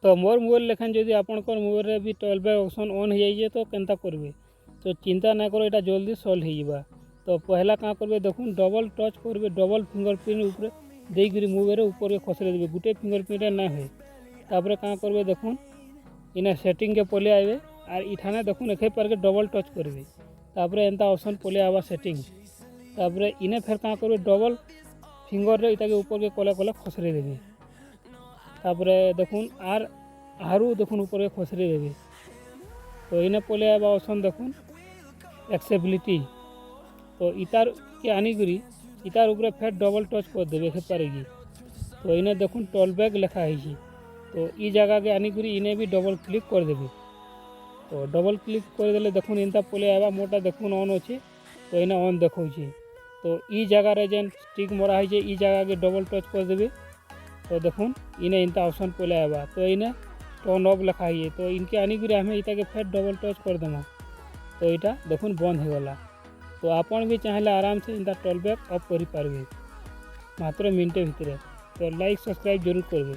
तो मोर मोबाइल लेखान जदि आपणकर मोबाइल रे भी टॉल बैक ऑप्शन ऑन हो जाइए तो केनता करबे। तो चिंता ना करो, यहाँ जल्दी सॉल्व हो। तो पहला क्या करेंगे देखून, डबल टच करेंगे, डबल फिंगरप्रिंट ऊपर देकर मोबाइल ऊपर के खसरे देवे, गोटे फिंगरप्रिंट ना हुए। तापर क्या करेंगे देखून, इन्हें सेटिंग के पले आए और इठाने देखून एक पार के डबल टच करेंगे। तापर एंता ऑप्शन पले आवा सेटिंग। तापर इन्हें फिर क्या करेंगे डबल फिंगर रे इटा के ऊपर के कले कले खसरे देवे। तापर देखून आर आरू देखून ऊपर के खसरे देवे। तो इन्हें पले आवा ऑप्शन देखून एक्सेसिबिलिटी। तो इतार के आनिकरी इतार ऊपर फिर डबल टच कर देवे हे पारेगी। तो इन्हें देखून टॉल बैक लिखा है। तो ई जगह के आनिकरी इन्हें भी डबल क्लिक कर देवे। तो डबल क्लिक कर देले देखून इनता पले आवा मोटा देखून ऑन अच्छे। तो इन्हें ऑन देखो। तो ई जगह रे जेन स्टिक मरा है ई जगह के डबल टच कर देवे। तो देखून इन्हें इनता ऑप्शन पले आवा। तो इन्हें टर्न ऑफ लिखा है। तो इनके आनिकरी हमें इटा के फिर डबल टच कर देमा। तो यहाँ देखून बंद हो गला। तो आपन भी चाहेले आराम से इनता टॉल बैक ऑफ करि पारबे मात्र मिनटे भितर। तो लाइक सब्सक्राइब जरूर करबे।